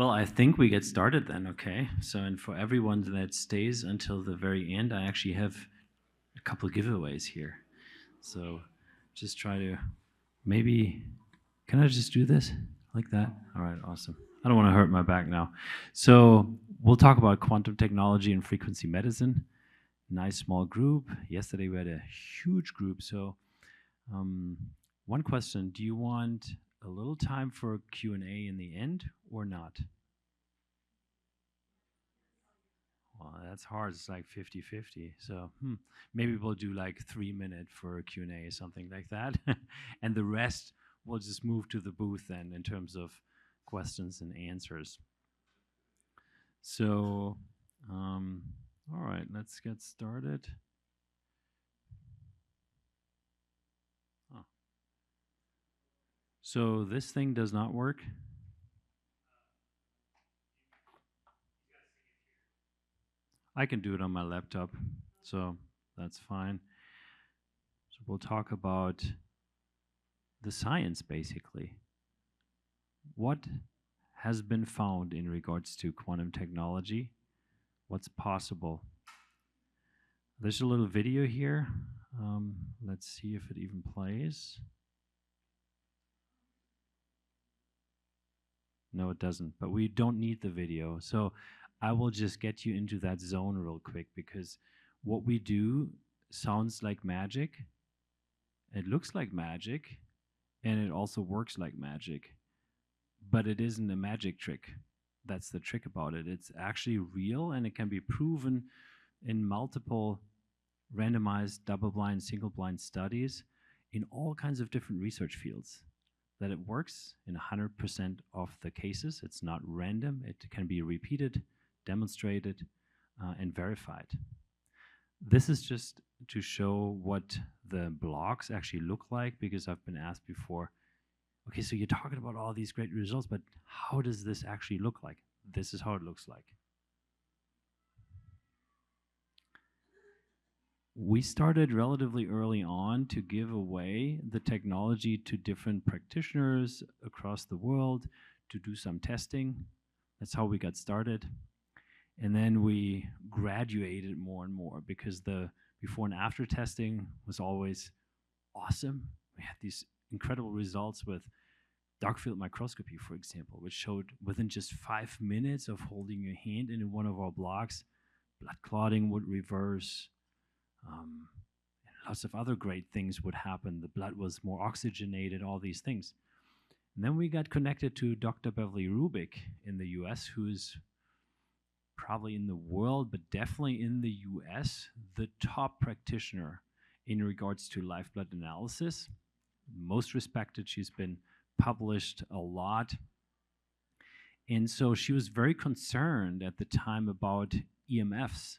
Well, I think we get started then, okay? So, and for everyone that stays until the very end, I actually have a couple of giveaways here. So, just try to maybe, can I just do this like that? All right, awesome. I don't want to hurt my back now. So, we'll talk about quantum technology and frequency medicine. Nice small group. Yesterday we had a huge group. So, um, one question, do you want a little time for Q&A in the end or not? Well, that's hard. It's like 50-50. So maybe we'll do like 3 minute for a Q&A or something like that. And the rest we'll just move to the booth then in terms of questions and answers. So, all right, let's get started. Oh. So this thing does not work. I can do it on my laptop, so that's fine. So we'll talk about the science basically. What has been found in regards to quantum technology? What's possible? There's a little video here. Let's see if it even plays. No, it doesn't, but we don't need the video. So I will just get you into that zone real quick because what we do sounds like magic. It looks like magic, and it also works like magic, but it isn't a magic trick. That's the trick about it. It's actually real, and it can be proven in multiple randomized, double-blind, single-blind studies in all kinds of different research fields that it works in 100% of the cases. It's not random. It can be repeated, demonstrated, and verified. This is just to show what the blocks actually look like, because I've been asked before, okay, so you're talking about all these great results, but how does this actually look like? This is how it looks like. We started relatively early on to give away the technology to different practitioners across the world to do some testing. That's how we got started. And then we graduated more and more because the before and after testing was always awesome. We had these incredible results with dark field microscopy, for example, which showed within just 5 minutes of holding your hand in one of our blocks, blood clotting would reverse. And lots of other great things would happen. The blood was more oxygenated, all these things. And then we got connected to Dr. Beverly Rubik in the US, who's probably in the world, but definitely in the US, the top practitioner in regards to live blood analysis. Most respected. She's been published a lot. And so she was very concerned at the time about EMFs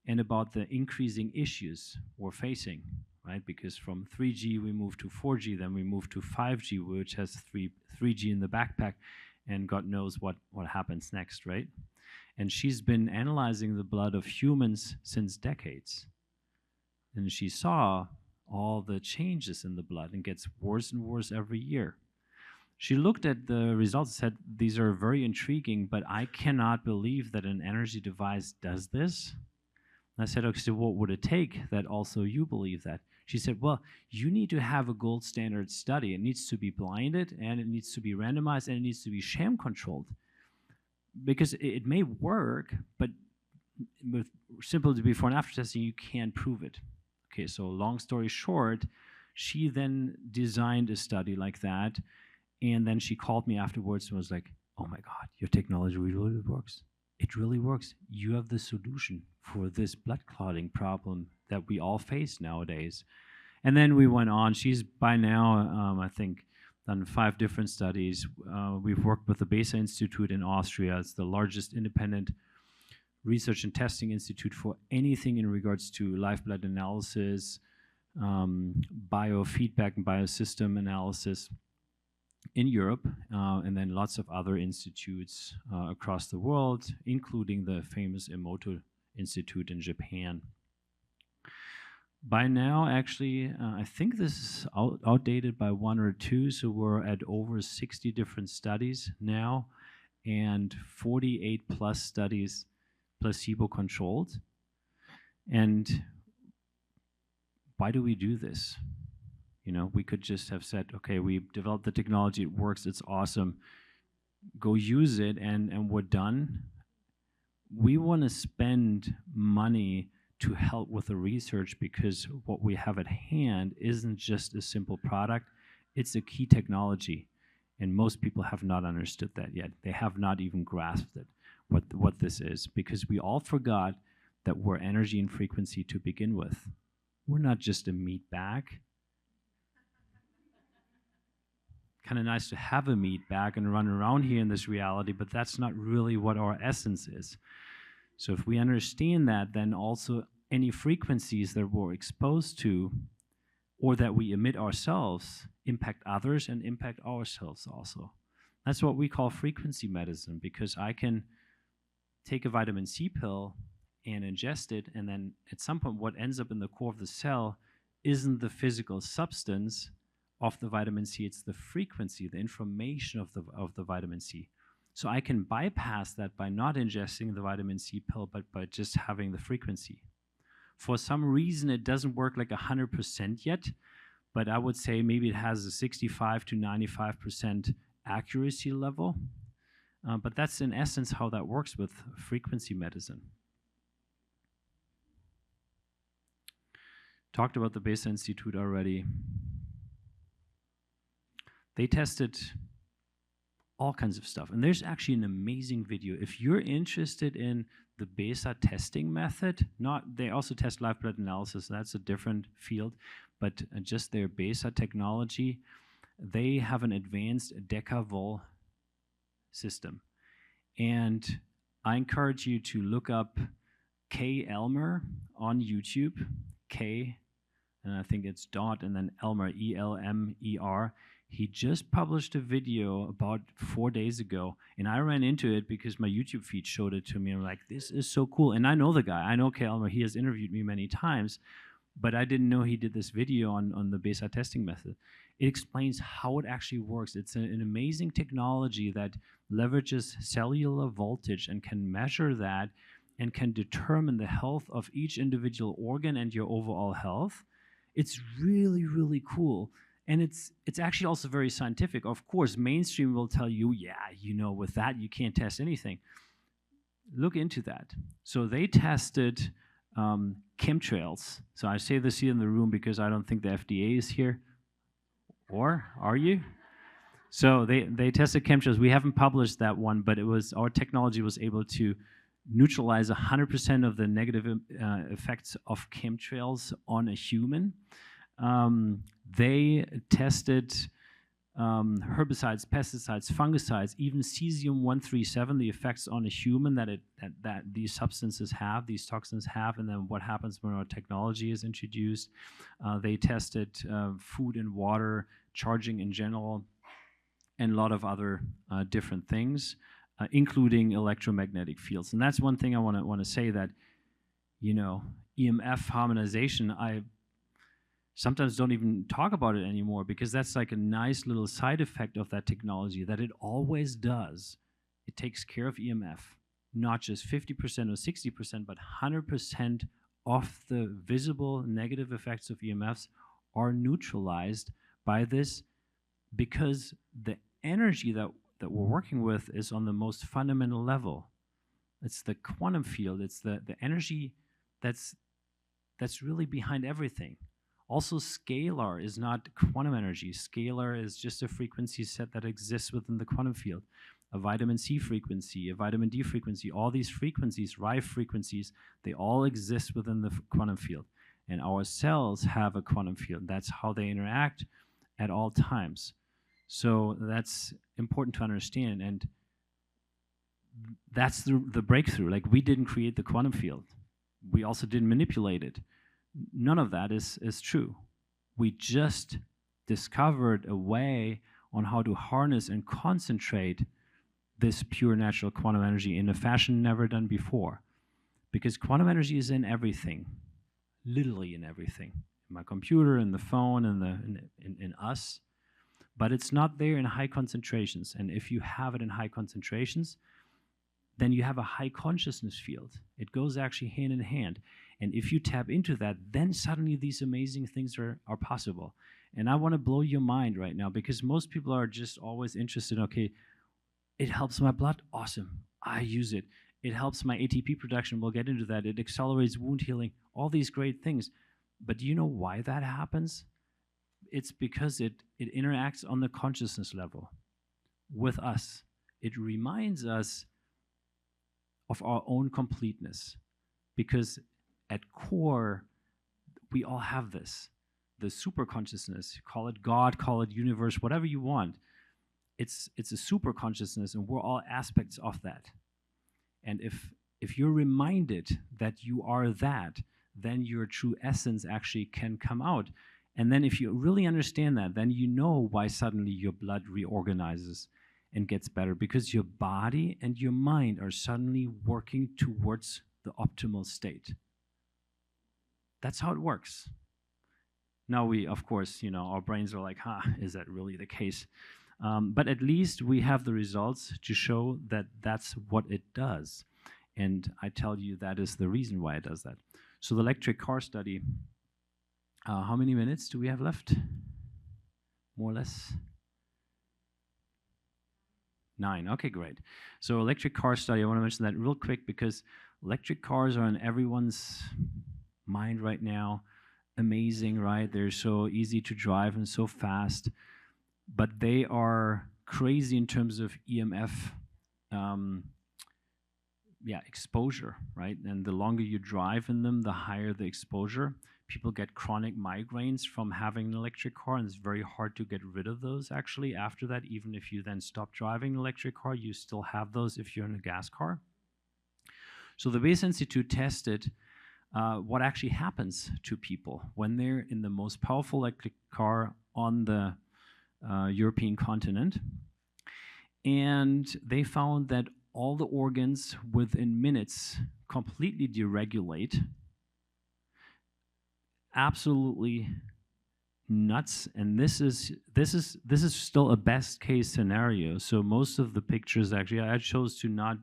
and about the increasing issues we're facing, right? Because from 3G we moved to 4G, then we moved to 5G, which has 3G in the backpack, and God knows what happens next, right? And she's been analyzing the blood of humans since decades. And she saw all the changes in the blood, and gets worse and worse every year. She looked at the results and said, these are very intriguing, but I cannot believe that an energy device does this. And I said, okay, so what would it take that also you believe that? She said, well, you need to have a gold standard study. It needs to be blinded, and it needs to be randomized, and it needs to be sham controlled. Because it may work, but with simple before and after testing, you can't prove it. Okay, so long story short, she then designed a study like that, and then she called me afterwards and was like, oh my God, your technology really works. It really works. You have the solution for this blood clotting problem that we all face nowadays. And then we went on. She's by now, I think, done 5 different studies. We've worked with the Besa Institute in Austria. It's the largest independent research and testing institute for anything in regards to live blood analysis, biofeedback and biosystem analysis in Europe, and then lots of other institutes across the world, including the famous Emoto Institute in Japan. By now, actually, I think this is outdated by 1 or 2, so we're at over 60 different studies now, and 48 plus studies placebo-controlled. And why do we do this? You know, we could just have said, okay, we developed the technology, it works, it's awesome, go use it, and we're done. We want to spend money to help with the research, because what we have at hand isn't just a simple product, it's a key technology. And most people have not understood that yet. They have not even grasped it, what this is, because we all forgot that we're energy and frequency to begin with. We're not just a meat bag. Kind of nice to have a meat bag and run around here in this reality, but that's not really what our essence is. So if we understand that, then also any frequencies that we're exposed to or that we emit ourselves impact others and impact ourselves also. That's what we call frequency medicine, because I can take a vitamin C pill and ingest it, and then at some point what ends up in the core of the cell isn't the physical substance of the vitamin C, it's the frequency, the information of the vitamin C. So I can bypass that by not ingesting the vitamin C pill, but by just having the frequency. For some reason, it doesn't work like 100% yet, but I would say maybe it has a 65 to 95% accuracy level. But that's in essence how that works with frequency medicine. Talked about the Besa Institute already. They tested all kinds of stuff. And there's actually an amazing video. If you're interested in the Besa testing method, they also test live blood analysis, that's a different field, but just their Besa technology, they have an advanced decavol system. And I encourage you to look up K. Elmer on YouTube, K, and I think it's dot, and then Elmer, E-L-M-E-R. He just published a video about 4 days ago, and I ran into it because my YouTube feed showed it to me. I'm like, this is so cool. And I know the guy. I know K. Elmer. He has interviewed me many times, but I didn't know he did this video on the Besa testing method. It explains how it actually works. It's an amazing technology that leverages cellular voltage and can measure that and can determine the health of each individual organ and your overall health. It's really, really cool. And it's actually also very scientific. Of course, mainstream will tell you, yeah, you know, with that, you can't test anything. Look into that. So they tested chemtrails. So I say this here in the room because I don't think the FDA is here. Or are you? So they tested chemtrails. We haven't published that one, but our technology was able to neutralize 100% of the negative effects of chemtrails on a human. They tested herbicides, pesticides, fungicides, even cesium-137, the effects on a human that these substances have, these toxins have, and then what happens when our technology is introduced. They tested food and water, charging in general, and a lot of other different things, including electromagnetic fields. And that's one thing I want to say, that, you know, EMF harmonization, I sometimes don't even talk about it anymore, because that's like a nice little side effect of that technology, that it always does. It takes care of EMF, not just 50% or 60%, but 100% of the visible negative effects of EMFs are neutralized by this, because the energy that we're working with is on the most fundamental level. It's the quantum field. It's the energy that's really behind everything. Also, scalar is not quantum energy. Scalar is just a frequency set that exists within the quantum field. A vitamin C frequency, a vitamin D frequency, all these frequencies, Rife frequencies, they all exist within the quantum field. And our cells have a quantum field. That's how they interact at all times. So that's important to understand. And that's the breakthrough. Like, we didn't create the quantum field. We also didn't manipulate it. None of that is true. We just discovered a way on how to harness and concentrate this pure natural quantum energy in a fashion never done before. Because quantum energy is in everything, literally in everything. In my computer, in the phone, in us. but it's not there in high concentrations. And if you have it in high concentrations, then you have a high consciousness field. It goes actually hand in hand. And if you tap into that, then suddenly these amazing things are possible. And I want to blow your mind right now, because most people are just always interested, okay, it helps my blood, awesome, I use it. It helps my ATP production, we'll get into that. It accelerates wound healing, all these great things. But do you know why that happens? It's because it interacts on the consciousness level with us. It reminds us of our own completeness, because at core, we all have this, the super consciousness, call it God, call it universe, whatever you want. It's a super consciousness, and we're all aspects of that. And if you're reminded that you are that, then your true essence actually can come out. And then if you really understand that, then you know why suddenly your blood reorganizes and gets better, because your body and your mind are suddenly working towards the optimal state. That's how it works. Now we, of course, our brains are like, is that really the case? But at least we have the results to show that that's what it does. And I tell you, that is the reason why it does that. So the electric car study, how many minutes do we have left? More or less? 9. Okay, great. So electric car study, I want to mention that real quick, because electric cars are in everyone's mind right now. Amazing, right? They're so easy to drive and so fast, but they are crazy in terms of EMF exposure, right? And the longer you drive in them, the higher the exposure. People get chronic migraines from having an electric car, and it's very hard to get rid of those actually after that. Even if you then stop driving an electric car, you still have those if you're in a gas car. So the Base Institute tested what actually happens to people when they're in the most powerful electric car on the European continent. And they found that all the organs within minutes completely deregulate. Absolutely nuts. And this is still a best case scenario. So most of the pictures, actually, I chose to not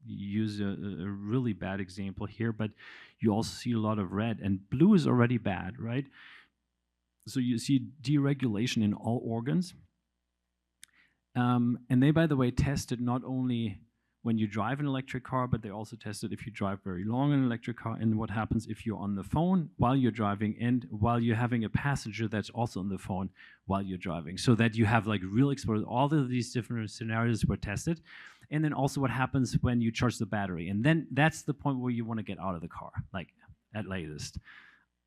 use a really bad example here, but you also see a lot of red, and blue is already bad, right? So you see deregulation in all organs. And they, by the way, tested not only when you drive an electric car, but they also tested if you drive very long in an electric car, and what happens if you're on the phone while you're driving, and while you're having a passenger that's also on the phone while you're driving, so that you have like real exposure. All of these different scenarios were tested. And then also what happens when you charge the battery. And then that's the point where you want to get out of the car, like at latest.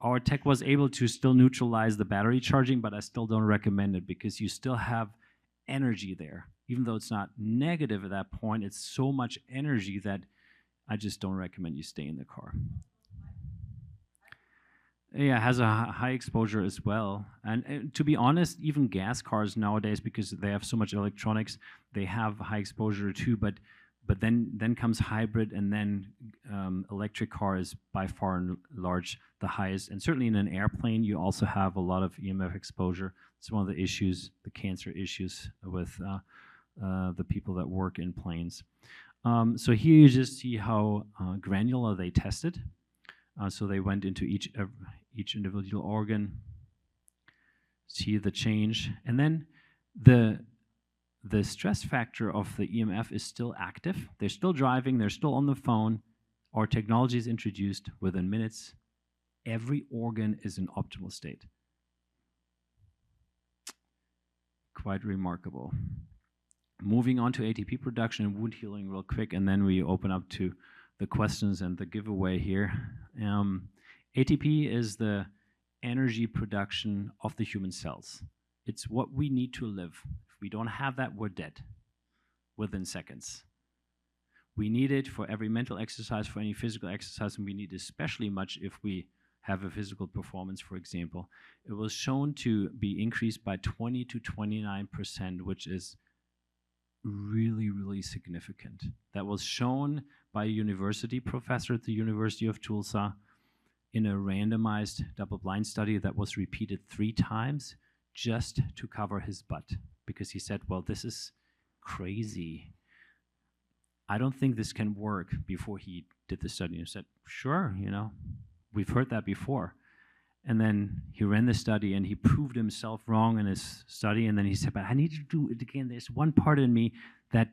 Our tech was able to still neutralize the battery charging, but I still don't recommend it, because you still have energy there. Even though it's not negative at that point, it's so much energy that I just don't recommend you stay in the car. Yeah, it has a high exposure as well. And to be honest, even gas cars nowadays, because they have so much electronics, they have high exposure too. But then comes hybrid, and then electric car is by far and large the highest. And certainly in an airplane, you also have a lot of EMF exposure. It's one of the issues, the cancer issues with the people that work in planes. So here you just see how granular they tested. So they went into each individual organ, see the change, and then the stress factor of the EMF is still active. They're still driving, they're still on the phone. Our technology is introduced within minutes. Every organ is in optimal state. Quite remarkable. Moving on to ATP production and wound healing real quick, and then we open up to the questions and the giveaway here. ATP is the energy production of the human cells. It's what we need to live. If we don't have that, we're dead within seconds. We need it for every mental exercise, for any physical exercise, and we need especially much if we have a physical performance, for example. It was shown to be increased by 20 to 29%, which is really, really significant. That was shown by a university professor at the University of Tulsa in a randomized double-blind study that was repeated 3 times just to cover his butt, because he said, well, this is crazy. I don't think this can work, before he did the study. And said, sure, we've heard that before. And then he ran the study and he proved himself wrong in his study. And then he said, but I need to do it again. There's one part in me that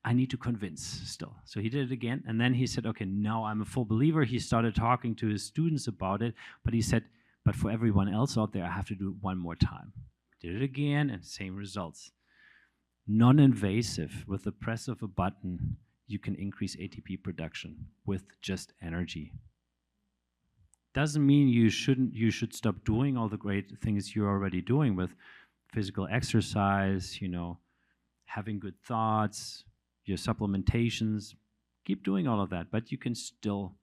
I need to convince still. So he did it again. And then he said, okay, now I'm a full believer. He started talking to his students about it. But he said, but for everyone else out there, I have to do it one more time. Did it again, and same results. Non-invasive, with the press of a button, you can increase ATP production with just energy. Doesn't mean you should stop doing all the great things you're already doing with physical exercise, having good thoughts, your supplementations. Keep doing all of that, but you can still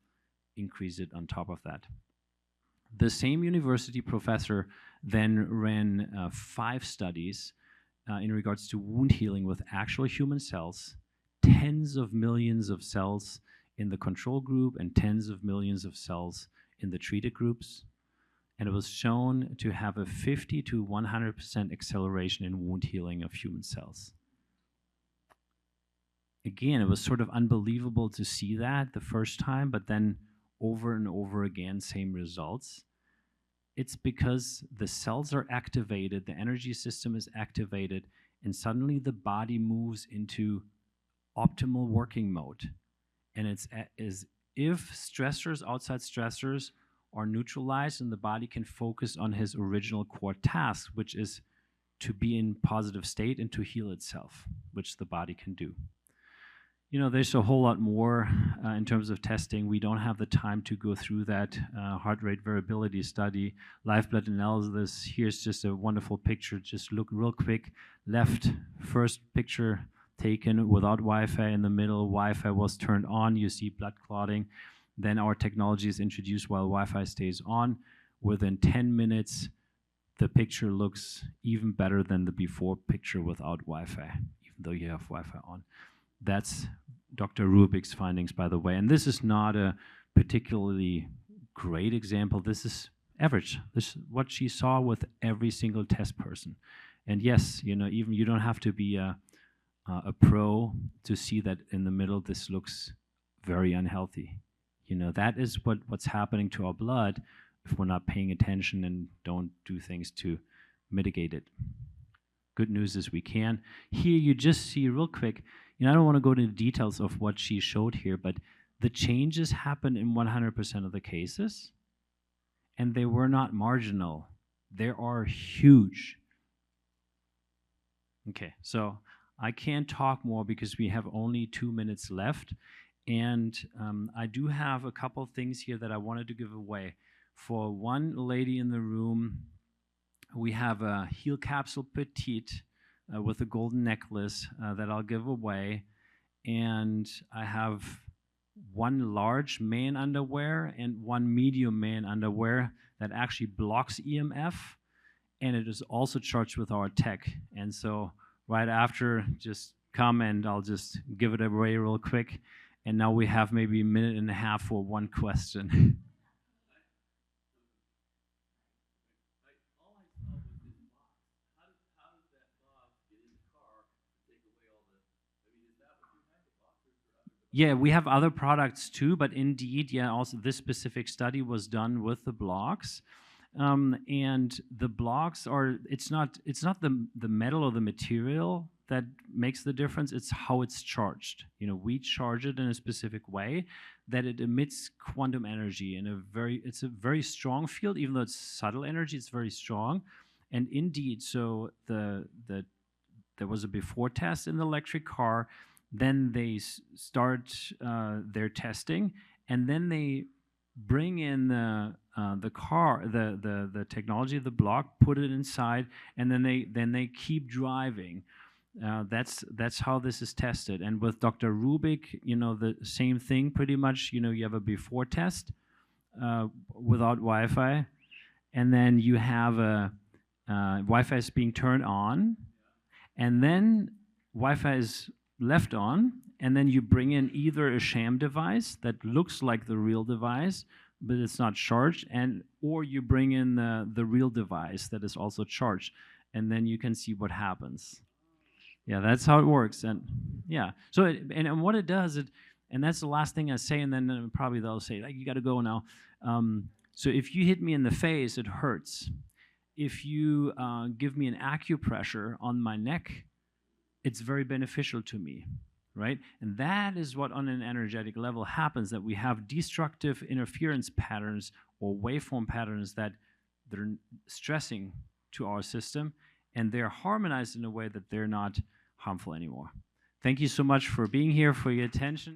increase it on top of that. The same university professor then ran 5 studies in regards to wound healing with actual human cells, tens of millions of cells in the control group and tens of millions of cells in the treated groups. And it was shown to have a 50 to 100% acceleration in wound healing of human cells. Again, it was sort of unbelievable to see that the first time, but then over and over again, same results. It's because the cells are activated, the energy system is activated, and suddenly the body moves into optimal working mode. And it's as if stressors, outside stressors, are neutralized and the body can focus on his original core task, which is to be in positive state and to heal itself, which the body can do. There's a whole lot more in terms of testing. We don't have the time to go through that heart rate variability study, live blood analysis. Here's just a wonderful picture. Just look real quick. Left, first picture taken without Wi-Fi. In the middle, Wi-Fi was turned on. You see blood clotting. Then our technology is introduced while Wi-Fi stays on. Within 10 minutes, the picture looks even better than the before picture without Wi-Fi, even though you have Wi-Fi on. That's Dr. Rubik's findings, by the way. And this is not a particularly great example. This is average. This is what she saw with every single test person. And yes, even you don't have to be a pro to see that in the middle this looks very unhealthy. That is what's happening to our blood if we're not paying attention and don't do things to mitigate it. Good news is we can. Here you just see real quick, I don't want to go into the details of what she showed here, but the changes happen in 100% of the cases, and they were not marginal. They are huge. Okay, so I can't talk more because we have only 2 minutes left, and I do have a couple of things here that I wanted to give away. For one lady in the room, we have a Heal Capsule Petite with a golden necklace that I'll give away. And I have one large man underwear and one medium man underwear that actually blocks EMF. And it is also charged with our tech. And so right after, just come and I'll just give it away real quick. And now we have maybe a minute and a half for one question. Yeah, we have other products too, but indeed, yeah, also this specific study was done with the blocks. And the blocks it's not the metal or the material that makes the difference, it's how it's charged. We charge it in a specific way that it emits quantum energy in it's a very strong field, even though it's subtle energy, it's very strong. And indeed, so there was a before test in the electric car. Then they start their testing, and then they bring in the car, the technology of the block, put it inside, and then they keep driving. That's how this is tested. And with Dr. Rubik, the same thing pretty much. You have a before test without Wi-Fi, and then you have a Wi-Fi is being turned on, and then Wi-Fi is left on, and then you bring in either a sham device that looks like the real device, but it's not charged, or you bring in the real device that is also charged. and then you can see what happens. Yeah, that's how it works. And yeah, so and what it does, and that's the last thing I say, and then probably they'll say like, you got to go now. So if you hit me in the face, it hurts. If you give me an acupressure on my neck, it's very beneficial to me, right? And that is what on an energetic level happens, that we have destructive interference patterns or waveform patterns that they're stressing to our system, and they're harmonized in a way that they're not harmful anymore. Thank you so much for being here, for your attention.